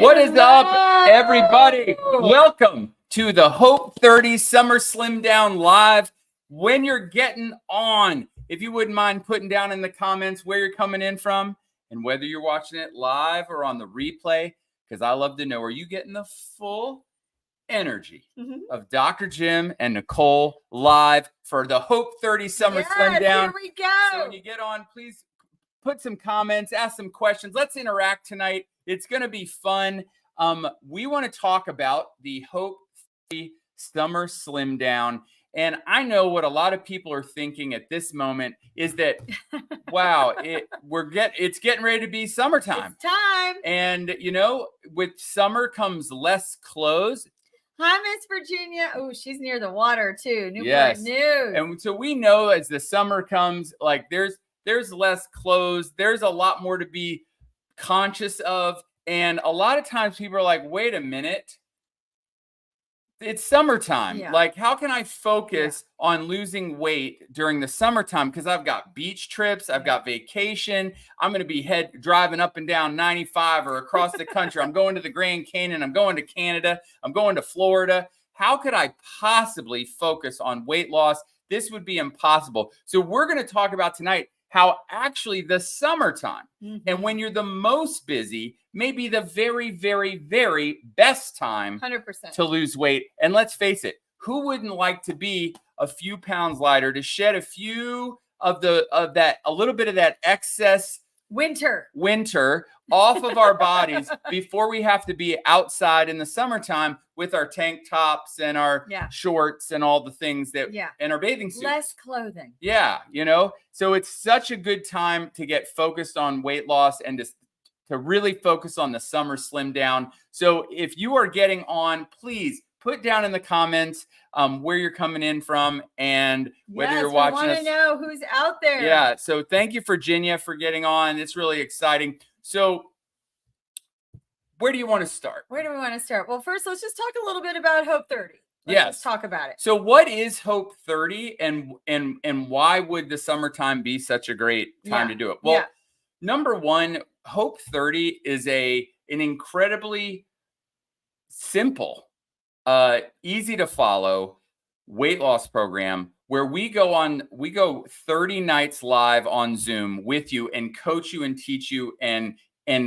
What is up, everybody? Welcome to the Hope30 Summer Slim Down Live. When you're getting on, if you wouldn't mind putting down in the comments where you're coming in from and whether you're watching it live or on the replay, because I love to know, are you getting the full energy of Dr. Jim and Nicole live for the Hope30 Summer Slim Down? Here we go. So when you get on, please put some comments, ask some questions. Let's interact tonight. It's going to be fun. We want to talk about the Hope30 Summer Slim Down. And I know what a lot of people are thinking at this moment is that, wow, it's getting ready to be summertime. It's time. And, you know, with summer comes less clothes. Hi, Miss Virginia. Oh, she's near the water, too. Newport Yes. News. And so we know as the summer comes, like there's less clothes. There's a lot more to be conscious of. And a lot of times people are like, wait a minute. It's summertime. Yeah. Like, how can I focus on losing weight during the summertime? Because I've got beach trips, I've got vacation. I'm going to be driving up and down 95 or across the country. I'm going to the Grand Canyon. I'm going to Canada. I'm going to Florida. How could I possibly focus on weight loss? This would be impossible. So we're going to talk about tonight how actually the summertime and when you're the most busy may be the very, very, very best time 100% to lose weight. And let's face it, who wouldn't like to be a few pounds lighter, to shed a few a little bit of that excess winter off of our bodies before we have to be outside in the summertime with our tank tops and our shorts and all the things that and our bathing suits. Less clothing. Yeah, you know, so it's such a good time to get focused on weight loss and to really focus on the summer slim down. So if you are getting on, please put down in the comments where you're coming in from and whether you're watching us. We want to know who's out there. Yeah. So thank you, Virginia, for getting on. It's really exciting. So where do you want to start? Where do we want to start? Well, first, let's just talk a little bit about Hope30. Let's talk about it. So what is Hope30 and why would the summertime be such a great time to do it? Well, number one, Hope30 is an incredibly simple, easy to follow weight loss program where we go 30 nights live on Zoom with you and coach you and teach you and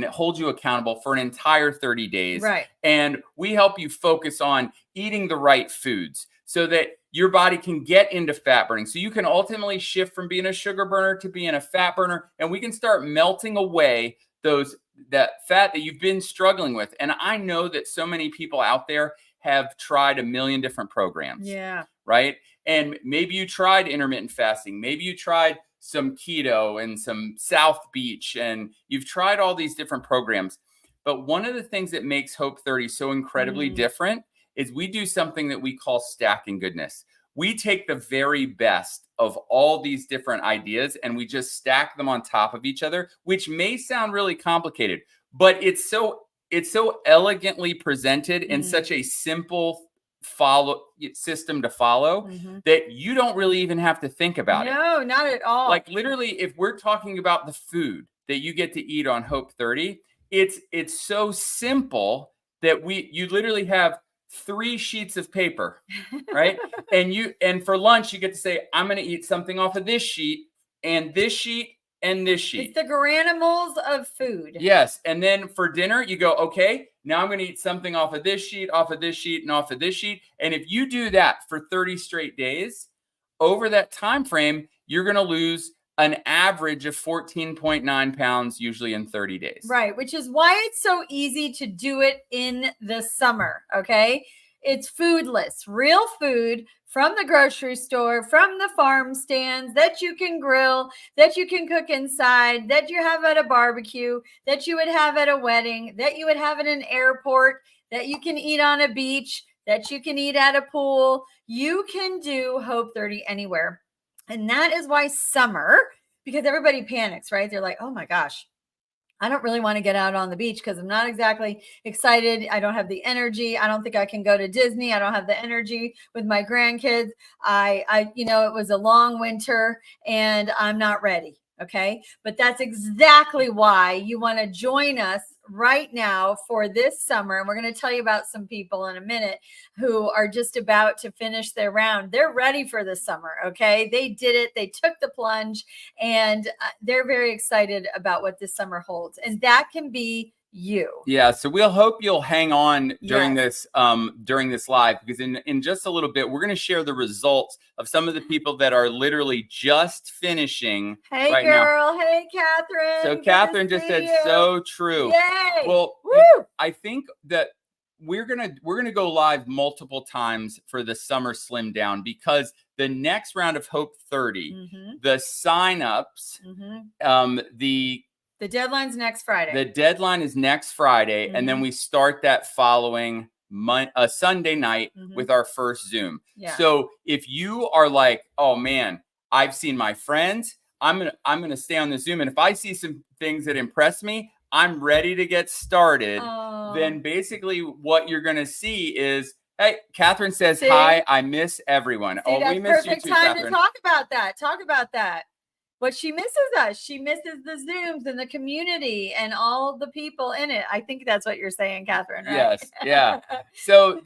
hold you accountable for an entire 30 days. Right. And we help you focus on eating the right foods so that your body can get into fat burning. So you can ultimately shift from being a sugar burner to being a fat burner. And we can start melting away that fat that you've been struggling with. And I know that so many people out there have tried a million different programs. Yeah. Right. And maybe you tried intermittent fasting. Maybe you tried some keto and some South Beach, and you've tried all these different programs. But one of the things that makes Hope30 so incredibly different is we do something that we call stacking goodness. We take the very best of all these different ideas and we just stack them on top of each other, which may sound really complicated, but it's so elegantly presented in such a simple system to follow that you don't really even have to think about it. No, not at all. Like literally, if we're talking about the food that you get to eat on Hope30, it's so simple that you literally have 3 sheets of paper, right? and for lunch, you get to say, I'm going to eat something off of this sheet and this sheet and this sheet. It's the granimals of food. Yes. And then for dinner, you go, okay, now I'm going to eat something off of this sheet, off of this sheet, and off of this sheet. And if you do that for 30 straight days, over that time frame, you're going to lose an average of 14.9 pounds, usually in 30 days. Right, which is why it's so easy to do it in the summer, okay? It's foodless, real food from the grocery store, from the farm stands that you can grill, that you can cook inside, that you have at a barbecue, that you would have at a wedding, that you would have at an airport, that you can eat on a beach, that you can eat at a pool. You can do Hope30 anywhere. And that is why summer, because everybody panics, right? They're like, oh my gosh, I don't really want to get out on the beach because I'm not exactly excited. I don't have the energy. I don't think I can go to Disney. I don't have the energy with my grandkids. It was a long winter and I'm not ready. Okay. But that's exactly why you want to join us right now for this summer. And we're going to tell you about some people in a minute who are just about to finish their round. They're ready for the summer. Okay. They did it. They took the plunge, and they're very excited about what this summer holds. And that can be you. Yeah, so we'll hope you'll hang on during this live, because in just a little bit we're going to share the results of some of the people that are literally just finishing right girl. now. Hey, Catherine. So Catherine just said so true. Yay. Well, I think that we're gonna go live multiple times for the summer slim down, because the next round of Hope 30, the signups, the deadline's next Friday. The deadline is next Friday, and then we start that following Sunday night with our first Zoom. Yeah. So if you are like, oh man, I've seen my friends, I'm gonna stay on the Zoom, and if I see some things that impress me, I'm ready to get started. Then basically what you're gonna see is, hey, Catherine says hi. I miss everyone. We miss you too, Catherine. To talk about that. What she misses us. She misses the Zooms and the community and all the people in it. I think that's what you're saying, Catherine, right? Yes. Yeah. So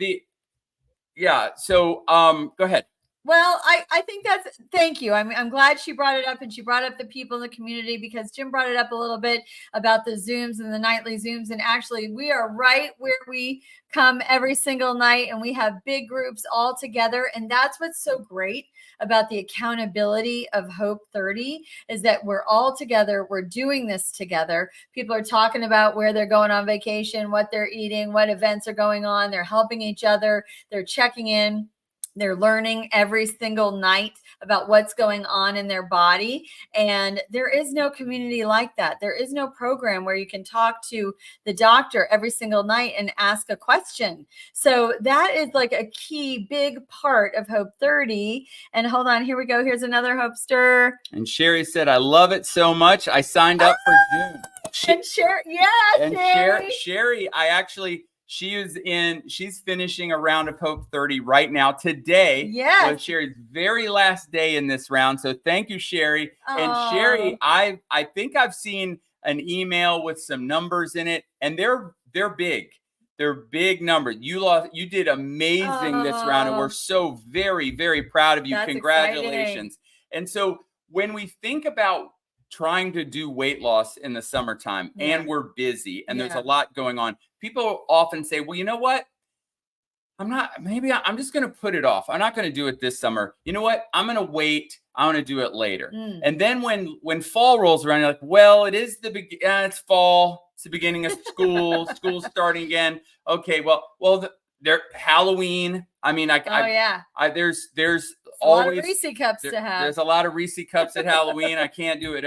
go ahead. Well, I think thank you. I'm glad she brought it up, and she brought up the people in the community, because Jim brought it up a little bit about the Zooms and the nightly Zooms. And actually, we are right where we come every single night, and we have big groups all together. And that's what's so great about the accountability of Hope 30, is that we're all together. We're doing this together. People are talking about where they're going on vacation, what they're eating, what events are going on. They're helping each other. They're checking in. They're learning every single night about what's going on in their body. And there is no community like that. There is no program where you can talk to the doctor every single night and ask a question. So that is like a key big part of Hope 30. And hold on, here we go. Here's another Hopester. And Sherry said, I love it so much. I signed up for June. And Sherry, Sherry, she's finishing a round of Hope 30 right now today. Yes. Was Sherry's very last day in this round. So thank you, Sherry. And Sherry, I think I've seen an email with some numbers in it, and they're big. They're big numbers. You did amazing this round, and we're so very, very proud of you. That's Congratulations. Exciting. And so when we think about trying to do weight loss in the summertime, and we're busy, and there's a lot going on, people often say, well, you know what? I'm just going to put it off. I'm not going to do it this summer. You know what? I'm going to wait. I'm going to do it later. And then when fall rolls around, you're like, well, it's fall. It's the beginning of school. School's starting again. Okay. Well, they're Halloween. I mean, there's always a lot of Reese cups to have. There's a lot of Reese cups at Halloween. I can't do it.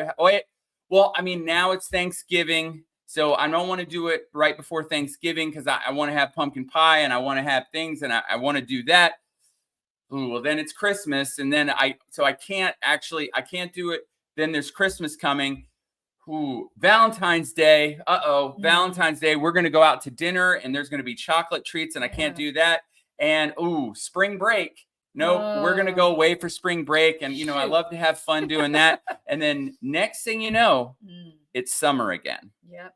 Well, I mean, now it's Thanksgiving. So I don't want to do it right before Thanksgiving, because I want to have pumpkin pie, and I want to have things, and I want to do that. Ooh, well, then it's Christmas, and then I can't do it. Then there's Christmas coming. Ooh, Valentine's Day. Valentine's Day. We're going to go out to dinner, and there's going to be chocolate treats, and I can't do that. And spring break. No, we're going to go away for spring break. And, I love to have fun doing that. And then next thing you know, it's summer again. Yep.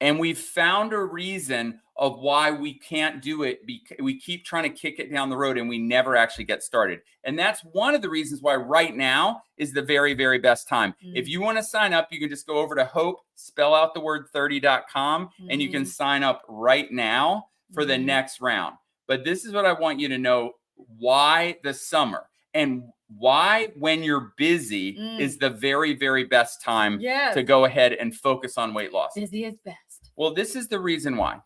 And we've found a reason of why we can't do it. We keep trying to kick it down the road, and we never actually get started. And that's one of the reasons why right now is the very, very best time. If you want to sign up, you can just go over to Hope, spell out the word 30.com, and you can sign up right now for the next round. But this is what I want you to know, why the summer, and why when you're busy is the very, very best time to go ahead and focus on weight loss. Busy is best. Well, this is the reason why.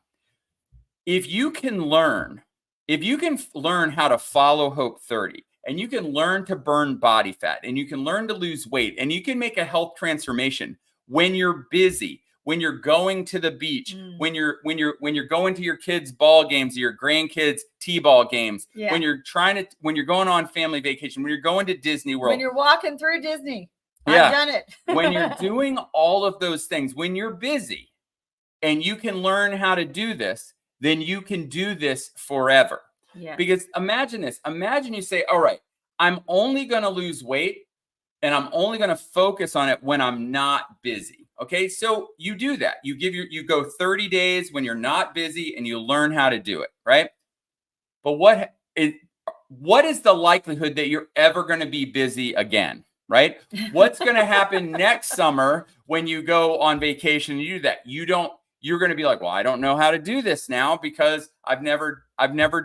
If you can learn how to follow Hope 30, and you can learn to burn body fat, and you can learn to lose weight, and you can make a health transformation when you're busy, when you're going to the beach, when you're going to your kids' ball games, your grandkids' t-ball games, when you're going on family vacation, when you're going to Disney World, when you're walking through Disney. I've done it. When you're doing all of those things, when you're busy, and you can learn how to do this, then you can do this forever. Yeah. Because imagine this. Imagine you say, all right, I'm only going to lose weight, and I'm only going to focus on it when I'm not busy. Okay, so you do that. You go 30 days when you're not busy and you learn how to do it, right? But what is the likelihood that you're ever going to be busy again, right? What's going to happen next summer when you go on vacation and you do that? You're going to be like, well, I don't know how to do this now because I've never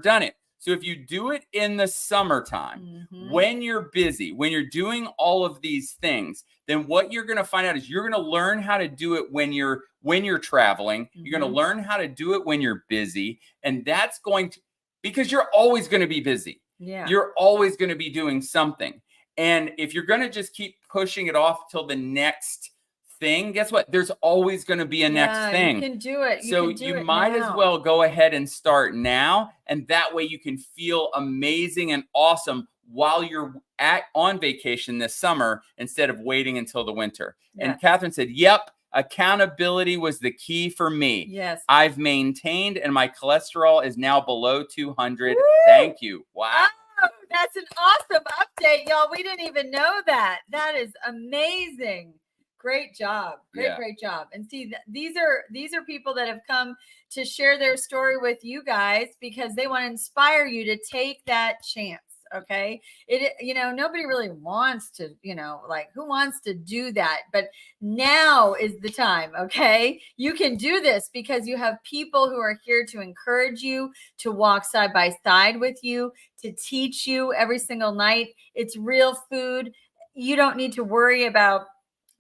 done it. So if you do it in the summertime, when you're busy, when you're doing all of these things, then what you're going to find out is you're going to learn how to do it when you're traveling. You're going to learn how to do it when you're busy, and that's going to, because you're always going to be busy. Yeah. You're always going to be doing something. And if you're going to just keep pushing it off till the next thing, guess what? There's always going to be a next thing. You can do it. So you might as well go ahead and start now. And that way you can feel amazing and awesome while you're on vacation this summer instead of waiting until the winter. Yeah. And Catherine said, yep, accountability was the key for me. Yes. I've maintained and my cholesterol is now below 200. Woo! Thank you. Wow. Oh, that's an awesome update, y'all. We didn't even know that. That is amazing. Great job. Great job. And see, these are people that have come to share their story with you guys because they want to inspire you to take that chance. Okay. Nobody really wants to, like, who wants to do that? But now is the time. Okay. You can do this because you have people who are here to encourage you, to walk side by side with you, to teach you every single night. It's real food. You don't need to worry about,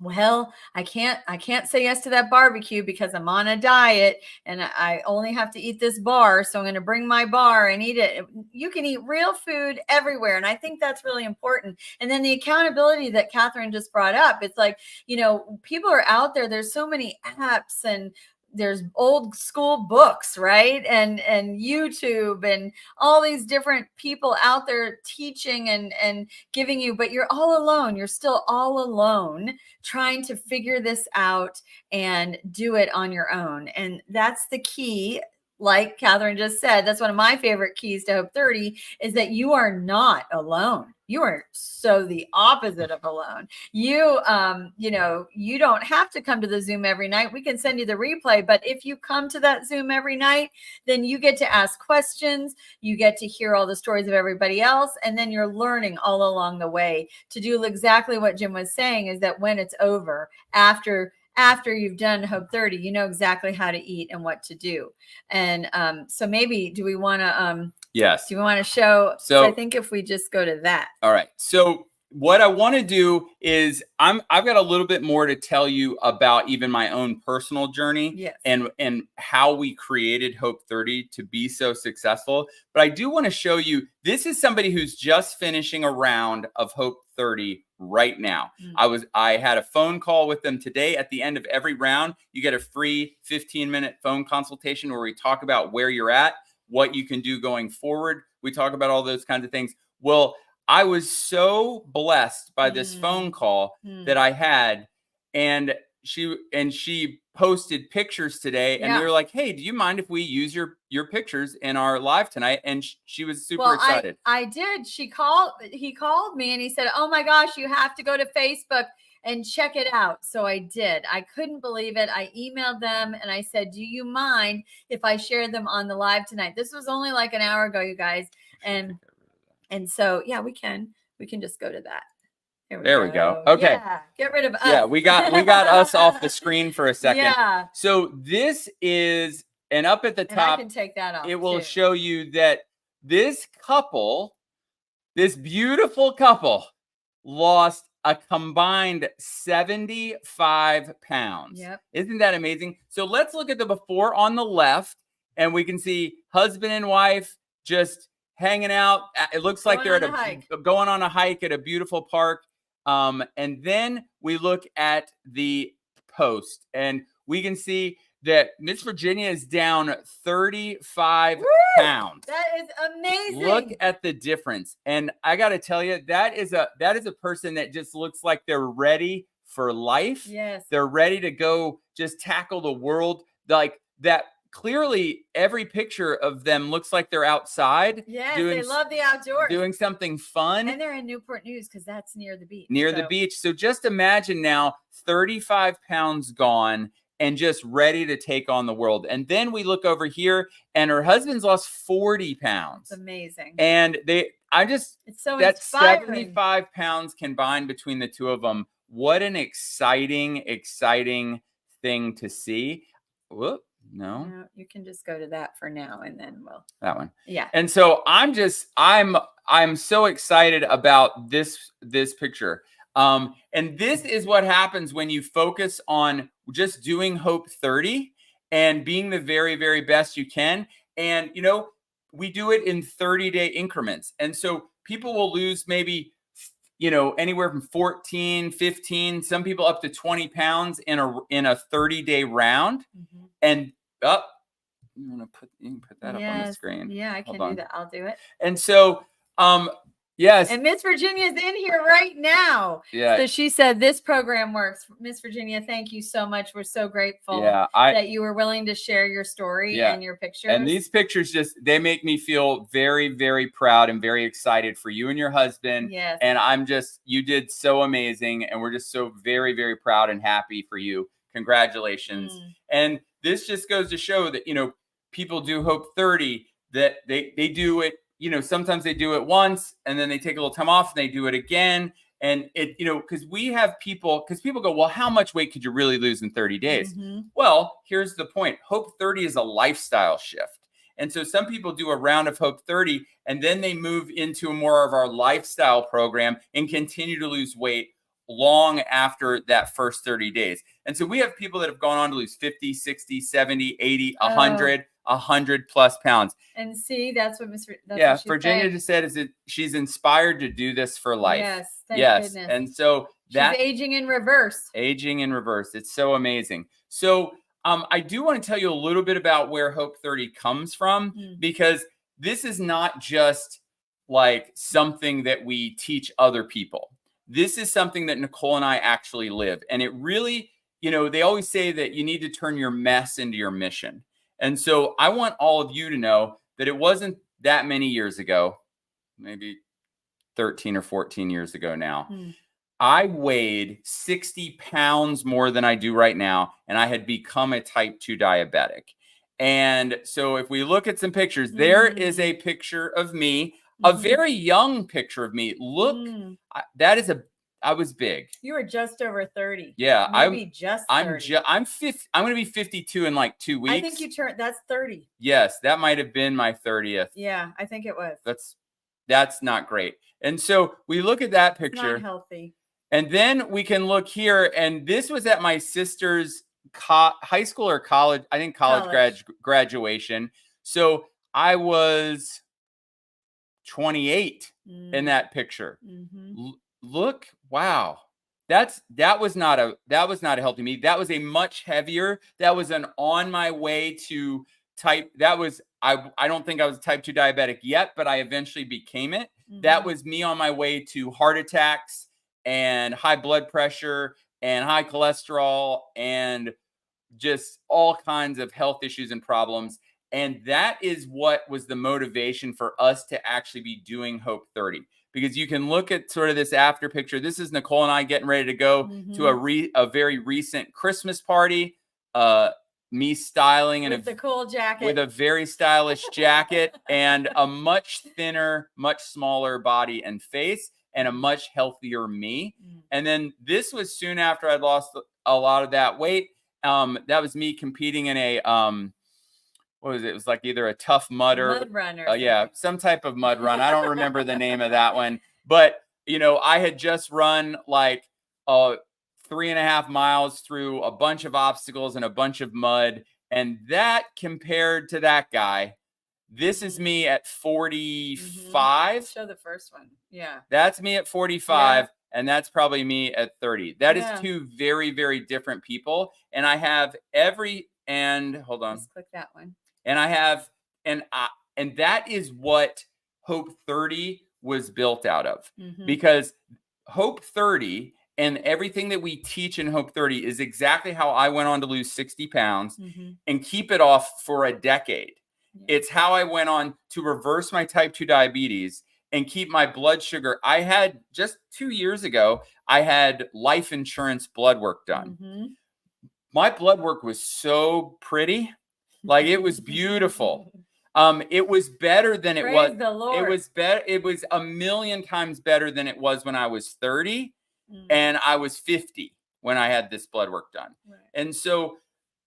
well, I can't say yes to that barbecue because I'm on a diet and I only have to eat this bar. So I'm going to bring my bar and eat it. You can eat real food everywhere. And I think that's really important. And then the accountability that Catherine just brought up, it's like, people are out there. There's so many apps and there's old school books, right? And YouTube and all these different people out there teaching and giving you, but you're all alone. You're still all alone trying to figure this out and do it on your own. And that's the key. Like Catherine just said, that's one of my favorite keys to Hope30 is that you are not alone. You are so the opposite of alone. You don't have to come to the Zoom every night. We can send you the replay, but if you come to that Zoom every night, then you get to ask questions. You get to hear all the stories of everybody else. And then you're learning all along the way to do exactly what Jim was saying is that when it's over, after you've done Hope30, you know exactly how to eat and what to do. And so maybe do we want to yes. Do we want to show? So I think if we just go to that. All right. So what I want to do is I've got a little bit more to tell you about even my own personal journey. Yes. and how we created Hope30 to be so successful. But I do want to show you, this is somebody who's just finishing a round of Hope30 right now. I had a phone call with them today. At the end of every round, you get a free 15-minute phone consultation where we talk about where you're at, what you can do going forward. We talk about all those kinds of things. Well, I was so blessed by this phone call that I had, and she posted pictures today, and we were like, "Hey, do you mind if we use your pictures in our live tonight?" And she was super excited. I did. He called me and he said, "Oh my gosh, you have to go to Facebook and check it out." So I did. I couldn't believe it. I emailed them and I said, "Do you mind if I share them on the live tonight?" This was only like an hour ago, you guys. And so, yeah, we can just go to that. There we go. Okay. Yeah. Get rid of us. Yeah, we got us off the screen for a second. Yeah. So this is, and up at the top, I can take that off. It will show you that this beautiful couple, lost a combined 75 pounds. Yep. Isn't that amazing? So let's look at the before on the left, and we can see husband and wife just hanging out. It looks like they're going on a hike at a beautiful park. And then we look at the post, and we can see that Miss Virginia is down 35 pounds. That is amazing. Look at the difference. And I got to tell you, that is a person that just looks like they're ready for life. Yes. They're ready to go just tackle the world. Like that clearly every picture of them looks like they're outside. Yes, doing, they love the outdoors. Doing something fun. And they're in Newport News because that's near the beach. The beach. So just imagine now 35 pounds gone and just ready to take on the world. And then we look over here and her husband's lost 40 pounds. It's amazing. And it's so that's inspiring. 75 pounds combined between the two of them. What an exciting thing to see. Whoop. No, you can just go to that for now and then that one. Yeah. And so I'm so excited about this picture. And this is what happens when you focus on just doing Hope 30 and being the very, very best you can. And, we do it in 30-day increments. And so people will lose maybe, anywhere from 14, 15, some people up to 20 pounds in a 30-day round. Mm-hmm. And you can put that up on the screen. Yeah, I can do that. I'll do it. And so, yes. And Miss Virginia's in here right now. Yeah. So she said this program works. Miss Virginia, thank you so much. We're so grateful that you were willing to share your story and your pictures. And these pictures they make me feel very, very proud and very excited for you and your husband. Yes. And you did so amazing. And we're just so very, very proud and happy for you. Congratulations. And this just goes to show that, people do Hope 30, that they do it, sometimes they do it once and then they take a little time off and they do it again. And because people go, well, how much weight could you really lose in 30 days? Mm-hmm. Well, here's the point. Hope 30 is a lifestyle shift. And so some people do a round of Hope 30 and then they move into more of our lifestyle program and continue to lose weight long after that first 30 days. And so we have people that have gone on to lose 50, 60, 70, 80, 100 plus pounds. And see, that's what Virginia just said is that she's inspired to do this for life. Yes. Thank goodness. And so she's aging in reverse. It's so amazing. So I do want to tell you a little bit about where Hope 30 comes from, because this is not just like something that we teach other people. This is something that Nicole and I actually live. And it really, they always say that you need to turn your mess into your mission. And so I want all of you to know that it wasn't that many years ago, maybe 13 or 14 years ago now. I weighed 60 pounds more than I do right now, and I had become a type 2 diabetic. And so if we look at some pictures, there is a picture of me, a very young picture of me. Look, I was big. You were just over 30. Yeah, maybe just 30. I'm going to be 52 in like 2 weeks. I think you turned. That's 30. Yes, that might have been my 30th. Yeah, I think it was. That's not great. And so we look at that picture. It's not healthy. And then we can look here, and this was at my sister's high school or college. I think college. Graduation. So I was 28 in that picture. Look, wow. That was not a healthy me. That was a much heavier. That was an on my way to type. That was I don't think I was type 2 diabetic yet, but I eventually became it. That was me on my way to heart attacks and high blood pressure and high cholesterol and just all kinds of health issues and problems. And that is what was the motivation for us to actually be doing Hope 30. Because you can look at sort of this after picture. This is Nicole and I getting ready to go to a very recent Christmas party. Me styling with the cool jacket, with a very stylish jacket and a much thinner, much smaller body and face, and a much healthier me. And then this was soon after I'd lost a lot of that weight. That was me competing in a what was it? It was like either a tough mud run or some type of mud run. I don't remember the name of that one, but I had just run like 3.5 miles through a bunch of obstacles and a bunch of mud. And that compared to that guy, this is me at 45. Show the first one. Yeah. That's me at 45. And that's probably me at 30. That is two very, very different people. And I have hold on. Just click that one. And I have, and that is what Hope 30 was built out of, because Hope 30 And everything that we teach in Hope 30 is exactly how I went on to lose 60 pounds and keep it off for a decade. It's how I went on to reverse my type 2 diabetes and keep my blood sugar. I had just 2 years ago, I had life insurance blood work done. My blood work was so pretty. Like, it was beautiful. It was better than it was. Praise the Lord. It was better. It was a million times better than it was when I was 30 and I was 50 when I had this blood work done. And so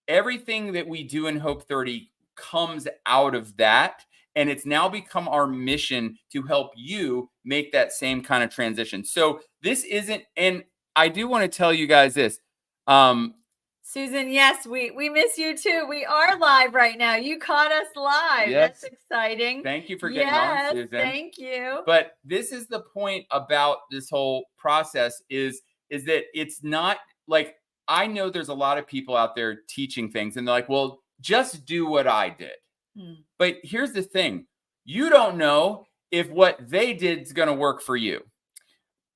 everything that we do in Hope 30 comes out of that. And it's now become our mission to help you make that same kind of transition. So this isn't, and I do want to tell you guys this. Susan, yes, we miss you too. We are live right now. You caught us live. Yes. That's exciting. Thank you for getting on, Susan. Thank you. But this is the point about this whole process is that it's not like, I know there's a lot of people out there teaching things and they're like, well, just do what I did. But here's the thing. You don't know if what they did is going to work for you.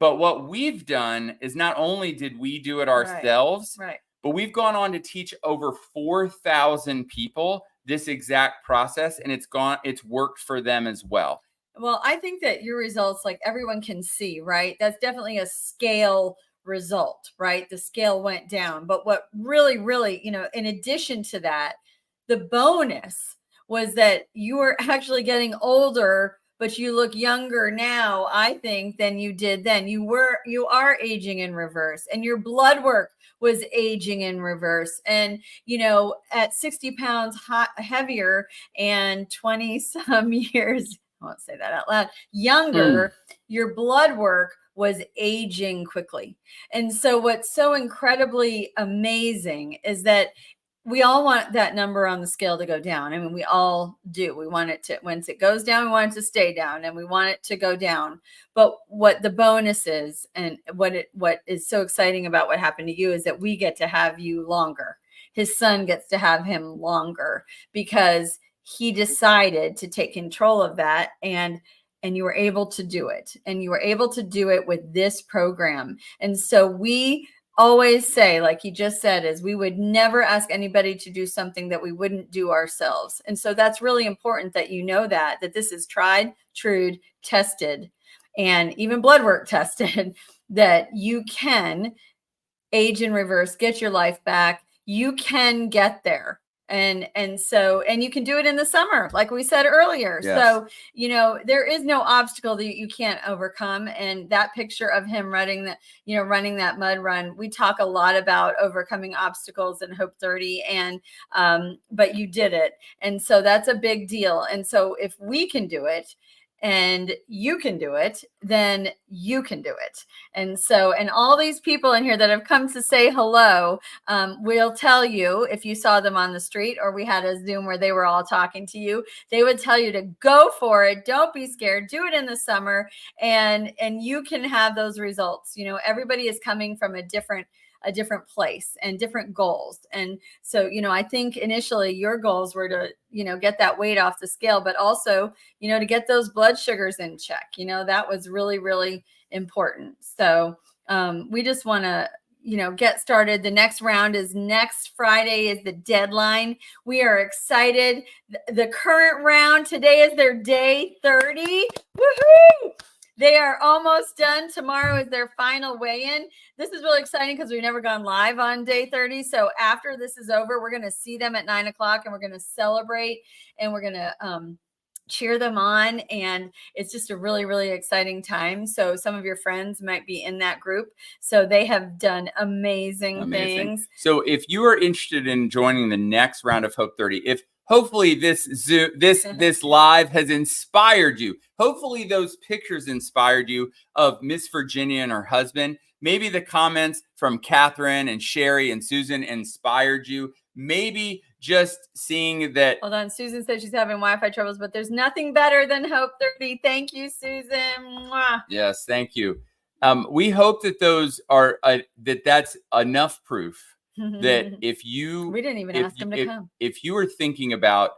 But what we've done is not only did we do it ourselves, but we've gone on to teach over 4,000 people this exact process, and it's worked for them as well. Well, I think that your results, like everyone can see, right? That's definitely a scale result, right? The scale went down. But what really, really, in addition to that, the bonus was that you were actually getting older, but you look younger now, I think, than you did then. You are aging in reverse, and your blood work was aging in reverse. And, at 60 pounds heavier and 20 some years, I won't say that out loud, younger, your blood work was aging quickly. And so what's so incredibly amazing is that we all want that number on the scale to go down. I mean, we all do. We want it to, once it goes down, we want it to stay down, and we want it to go down. But what the bonus is, and what is so exciting about what happened to you, is that we get to have you longer. His son gets to have him longer because he decided to take control of that, and you were able to do it. And you were able to do it with this program. And so we always say, like he just said, is we would never ask anybody to do something that we wouldn't do ourselves. And so that's really important that you know that this is tried, true, tested, and even blood work tested, that you can age in reverse, get your life back. You can get there. And so you can do it in the summer, like we said earlier. Yes. So, there is no obstacle that you can't overcome. And that picture of him running that mud run, we talk a lot about overcoming obstacles in Hope 30, but you did it. And so that's a big deal. And so if we can do it, and you can do it, then you can do it. And so, and all these people in here that have come to say hello, will tell you, if you saw them on the street or we had a Zoom where they were all talking to you, they would tell you to go for it. Don't be scared. Do it in the summer, and you can have those results. Everybody is coming from a different place and different goals. And so, I think initially your goals were to, get that weight off the scale, but also, to get those blood sugars in check. That was really, really important. So we just want to, get started. The next round is next Friday is the deadline. We are excited. The current round today is their day 30. Woohoo! They are almost done. Tomorrow is their final weigh-in. This is really exciting because we've never gone live on day 30. So after this is over, we're going to see them at 9:00 and we're going to celebrate, and we're going to cheer them on. And it's just a really, really exciting time. So some of your friends might be in that group. So they have done amazing things. So if you are interested in joining the next round of Hope 30, hopefully this live has inspired you. Hopefully those pictures inspired you of Miss Virginia and her husband. Maybe the comments from Catherine and Sherry and Susan inspired you. Maybe just seeing that. Hold on. Susan says she's having Wi-Fi troubles, but there's nothing better than Hope 30. Thank you, Susan. Mwah. Yes, thank you. We hope that those are that's enough proof that if you, we didn't even ask him to come. If you were thinking about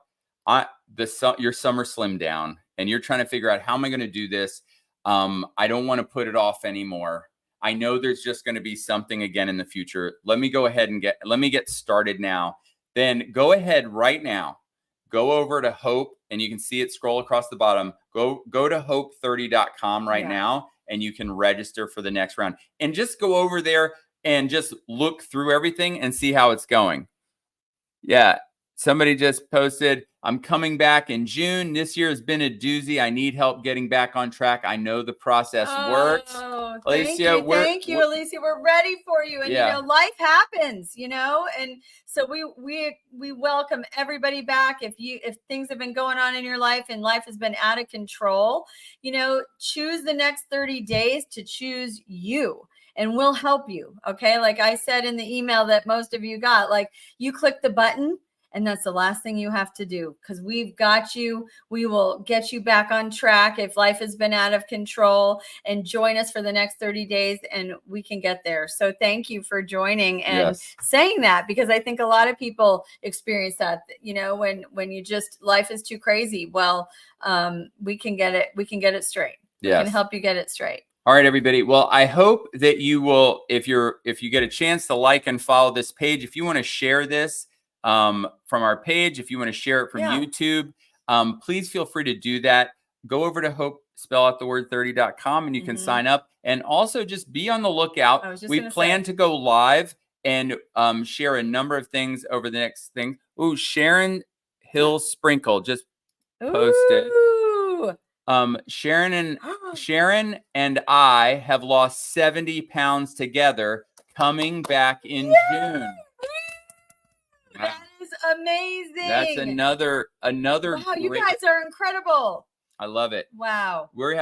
your summer slim down and you're trying to figure out, how am I going to do this? I don't want to put it off anymore. I know there's just going to be something again in the future. Let me go ahead and let me get started now. Then go ahead right now. Go over to Hope, and you can see it scroll across the bottom. Go to hope30.com right now, and you can register for the next round. And just go over there and just look through everything and see how it's going. Yeah. Somebody just posted, I'm coming back in June. This year has been a doozy. I need help getting back on track. I know the process works. Alicia, thank you, Alicia. We're ready for you. And you know, life happens, you know, and so we welcome everybody back. If things have been going on in your life and life has been out of control, you know, choose the next 30 days to choose you. And we'll help you. Okay. Like I said in the email that most of you got, like you click the button and that's the last thing you have to do, because we've got you. We will get you back on track if life has been out of control, and join us for the next 30 days and we can get there. So thank you for joining and saying that, because I think a lot of people experience that, you know, when you just, life is too crazy. Well, we can get it. We can get it straight. We can help you get it straight. All right, everybody. Well, I hope that you will, if you get a chance to like and follow this page, if you want to share this from our page, if you want to share it from YouTube, please feel free to do that. Go over to Hope, spell out the word 30.com, and you can sign up. And also just be on the lookout. We plan to go live and share a number of things over the next thing. Ooh, Sharon Hill Sprinkle just posted. Sharon and I have lost 70 pounds together, coming back in June. That is amazing. That's another. Wow, you guys are incredible. I love it. Wow. We're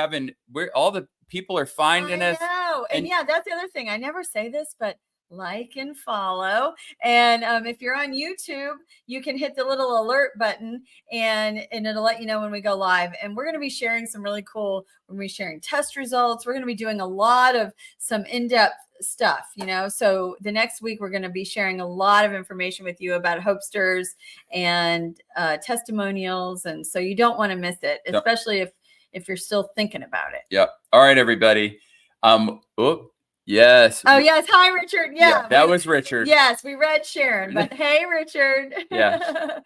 all the people are finding us. I know. And yeah, that's the other thing. I never say this, but like and follow. And if you're on YouTube, you can hit the little alert button and it'll let you know when we go live. And we're going to be sharing some really cool, we're going to be sharing test results. We're going to be doing a lot of some in-depth stuff, you know. So the next week we're going to be sharing a lot of information with you about Hopesters and testimonials. And so you don't want to miss it, especially if you're still thinking about it. Yep. All right, everybody. Yes. Oh, yes. Hi, Richard. Yeah, that was Richard. Yes, we read Sharon, but hey, Richard. Yeah.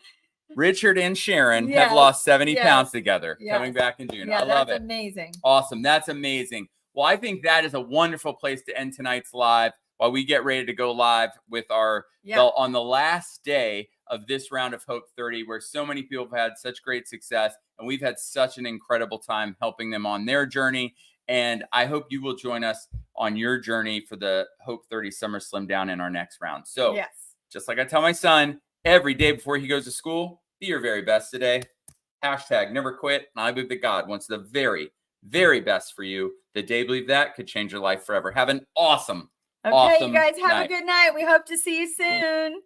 Richard and Sharon have lost 70 pounds together, coming back in June. I love it. That's amazing. Awesome. That's amazing. Well, I think that is a wonderful place to end tonight's live while we get ready to go live with our, on the last day of this round of Hope 30, where so many people have had such great success, and we've had such an incredible time helping them on their journey. And I hope you will join us on your journey for the Hope 30 Summer Slim Down in our next round. So just like I tell my son every day before he goes to school, be your very best today. Hashtag never quit. And I believe that God wants the very, very best for you. The day you believe that could change your life forever. Have an awesome, awesome you guys have night. a good night. We hope to see you soon.